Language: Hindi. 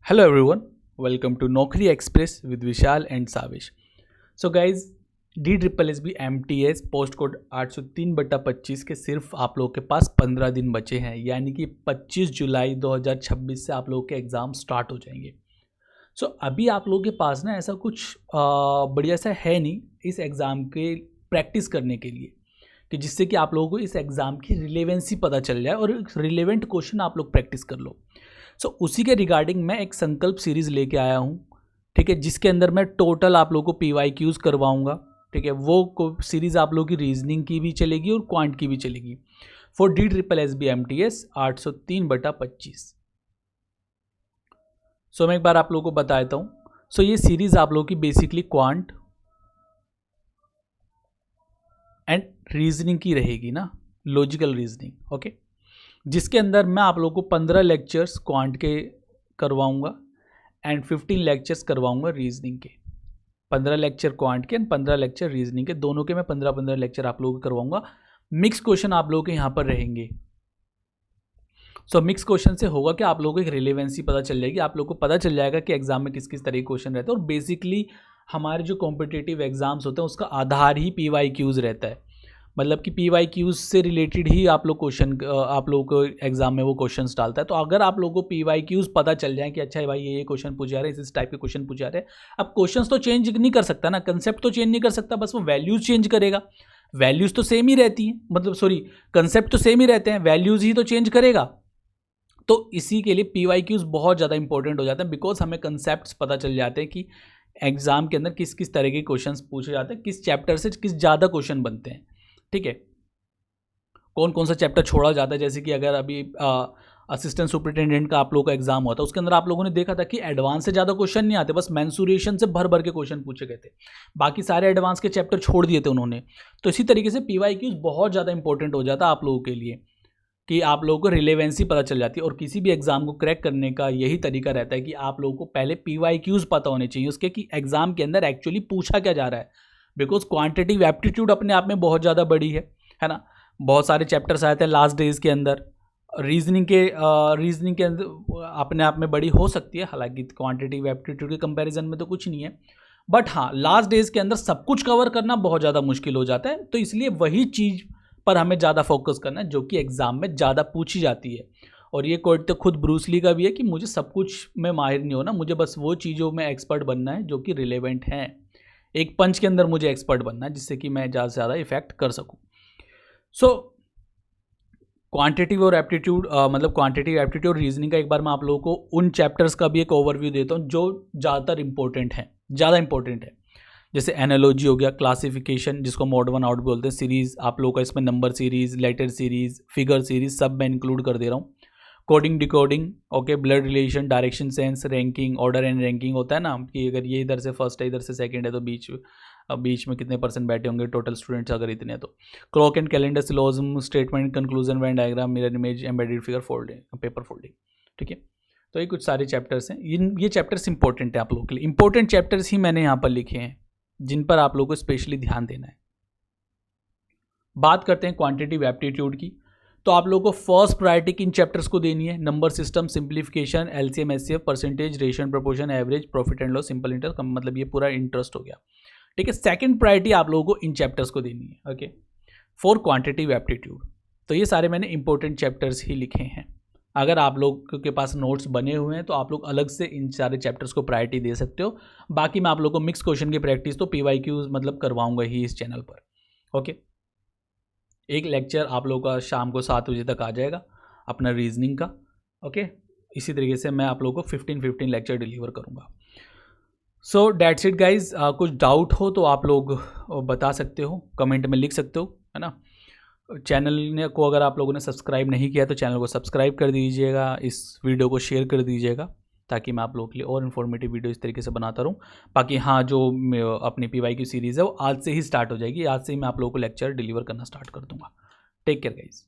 Hello everyone, welcome to Naukri Express with Vishal and Savish. So guys, DSSB MTS post code 803/25 के सिर्फ आप लोगों के पास 15 दिन बचे हैं, यानी कि 25 जुलाई 2026 से आप लोगों के एग्ज़ाम स्टार्ट हो जाएंगे। सो अभी आप लोगों के पास ना ऐसा कुछ बढ़िया सा है नहीं इस एग्ज़ाम के प्रैक्टिस करने के लिए, कि जिससे कि आप लोगों को इस एग्ज़ाम की रिलेवेंसी पता चल जाए और रिलेवेंट क्वेश्चन आप लोग प्रैक्टिस कर लो। सो उसी के रिगार्डिंग मैं एक संकल्प सीरीज़ लेके आया हूँ, ठीक है, जिसके अंदर मैं टोटल आप लोगों को PYQs करवाऊँगा, ठीक है। वो सीरीज़ आप लोगों की रीजनिंग की भी चलेगी और क्वांट की भी चलेगी फॉर DSSB MTS 803/25। सो मैं एक बार आप लोगों को बता देता हूँ। सो ये सीरीज़ आप लोगों की बेसिकली क्वांट एंड रीजनिंग की रहेगी ना, लॉजिकल रीजनिंग, ओके, जिसके अंदर मैं आप लोगों को 15 लेक्चर्स क्वांट के करवाऊंगा एंड 15 लेक्चर्स करवाऊंगा रीजनिंग के। 15 लेक्चर क्वांट के एंड 15 लेक्चर रीजनिंग के, दोनों के मैं 15-15 लेक्चर आप लोगों को करवाऊंगा। मिक्स क्वेश्चन आप लोगों के यहाँ पर रहेंगे। सो मिक्स क्वेश्चन से होगा कि आप लोगों को एक रिलेवेंसी पता चल जाएगी, आप लोगों को पता चल जाएगा कि एग्जाम में किस किस तरह के क्वेश्चन रहते हैं। और बेसिकली हमारे जो कॉम्पिटिटिव एग्जाम्स होते हैं उसका आधार ही PYQs रहता है, मतलब कि PYQs से रिलेटेड ही आप लोग आप लोगों को एग्जाम में वो क्वेश्चंस डालता है। तो अगर आप लोगों को PYQs पता चल जाए कि अच्छा है भाई ये क्वेश्चन पूछ जा रहे हैं, इस टाइप के क्वेश्चन पूछ जा रहे हैं, अब क्वेश्चंस तो चेंज नहीं कर सकता ना, कंसेप्ट तो चेंज नहीं कर सकता, बस वो वैल्यूज चेंज करेगा। वैल्यूज तो सेम ही रहती हैं, मतलब सॉरी कंसेप्ट तो सेम ही रहते हैं, वैल्यूज ही तो चेंज करेगा। तो इसी के लिए PYQs बहुत ज़्यादा इंपॉर्टेंट हो जाते हैं, बिकॉज हमें कंसेप्ट पता चल जाते हैं कि एग्जाम के अंदर किस किस तरह के क्वेश्चन पूछे जाते हैं, किस चैप्टर से किस ज़्यादा क्वेश्चन बनते हैं, ठीक है, कौन कौन सा चैप्टर छोड़ा जाता है। जैसे कि अगर अभी असिस्टेंट सुपरिटेंडेंट का आप लोगों का एग्जाम हुआ था, उसके अंदर आप लोगों ने देखा था कि एडवांस से ज़्यादा क्वेश्चन नहीं आते, बस मेंसुरेशन से भर भर के क्वेश्चन पूछे गए थे, बाकी सारे एडवांस के चैप्टर छोड़ दिए थे उन्होंने। तो इसी तरीके से PYQs बहुत ज़्यादा इंपॉर्टेंट हो जाता है आप लोगों के लिए, कि आप लोगों को रिलेवेंसी पता चल जाती है। और किसी भी एग्जाम को क्रैक करने का यही तरीका रहता है कि आप लोगों को पहले PYQs पता होने चाहिए उसके, कि एग्जाम के अंदर एक्चुअली पूछा क्या जा रहा है। बिकॉज क्वांटिटेटिव एप्टीट्यूड अपने आप में बहुत ज़्यादा बड़ी है ना, बहुत सारे चैप्टर्स आए थे लास्ट डेज के अंदर। रीजनिंग के अंदर अपने आप में बड़ी हो सकती है, हालांकि क्वांटिटेटिव एप्टीट्यूड के कंपैरिजन में तो कुछ नहीं है, बट हाँ लास्ट डेज के अंदर सब कुछ कवर करना बहुत ज़्यादा मुश्किल हो जाता है। तो इसलिए वही चीज़ पर हमें ज़्यादा फोकस करना है जो कि एग्ज़ाम में ज़्यादा पूछी जाती है। और ये कोट तो खुद ब्रूस ली का भी है कि मुझे सब कुछ में माहिर नहीं होना, मुझे बस वो चीज़ों में एक्सपर्ट बनना है जो कि रिलेवेंट हैं। एक पंच के अंदर मुझे एक्सपर्ट बनना है जिससे कि मैं ज़्यादा से ज़्यादा इफेक्ट कर सकूँ। सो क्वांटिटिव और एप्टीट्यूड, मतलब क्वांटिटिव एप्टीट्यूड और रीजनिंग का एक बार मैं आप लोगों को उन चैप्टर्स का भी एक ओवरव्यू देता हूँ जो ज़्यादातर इंपॉर्टेंट है, ज़्यादा इंपॉर्टेंट है। जैसे एनालॉजी हो गया, क्लासिफिकेशन जिसको मोड 1 आउट बोलते हैं, सीरीज़ आप लोगों का इसमें number series, letter series, figure series सब मैं इंक्लूड कर दे रहा हूँ। Coding decoding, okay, blood relation, direction sense, ranking, order and ranking होता है ना, कि अगर ये इधर से फर्स्ट है इधर से सेकंड है तो बीच में कितने % बैठे होंगे टोटल स्टूडेंट्स अगर इतने हैं तो। Clock and calendar, syllogism, statement, conclusion, Venn diagram, mirror image, embedded figure, folding, paper folding, ठीक है। तो ये कुछ सारे चैप्टर्स हैं, ये चैप्टर्स इंपॉर्टेंट है आप लोगों के लिए। इंपॉर्टेंट चैप्टर्स ही मैंने यहाँ पर लिखे हैं जिन पर आप लोगों को स्पेशली ध्यान देना है। बात करते हैं क्वांटिटिव एप्टीट्यूड की, तो आप लोगों को फर्स्ट प्रायोरिटी किन चैप्टर्स को देनी है? Number system, simplification, LCM SCF, percentage, ratio proportion, average, profit and loss, simple interest, मतलब ये पूरा इंटरेस्ट हो गया, ठीक है। सेकंड प्रायोरिटी आप लोगों को इन चैप्टर्स को देनी है, ओके, फॉर क्वांटिटिव एप्टीट्यूड। तो ये सारे मैंने इंपॉर्टेंट चैप्टर्स ही लिखे हैं। अगर आप लोग के पास नोट्स बने हुए हैं तो आप लोग अलग से इन सारे चैप्टर्स को प्रायोरिटी दे सकते हो। बाकी मैं आप लोगों को मिक्स क्वेश्चन की प्रैक्टिस तो PYQs मतलब करवाऊंगा ही इस चैनल पर, ओके। एक लेक्चर आप लोगों का शाम को 7 बजे तक आ जाएगा अपना रीजनिंग का, ओके। इसी तरीके से मैं आप लोगों को 15 लेक्चर डिलीवर करूँगा। सो डैट्स इट गाइज। कुछ डाउट हो तो आप लोग बता सकते हो, कमेंट में लिख सकते हो, है ना। चैनल को अगर आप लोगों ने सब्सक्राइब नहीं किया तो चैनल को सब्सक्राइब कर दीजिएगा, इस वीडियो को शेयर कर दीजिएगा, ताकि मैं आप लोगों के लिए और इन्फॉर्मेटिव वीडियो इस तरीके से बनाता रहूँ। बाकी हाँ, जो अपनी PYQ सीरीज़ है वो आज से ही स्टार्ट हो जाएगी, आज से ही मैं आप लोगों को लेक्चर डिलीवर करना स्टार्ट कर दूँगा। Take care guys.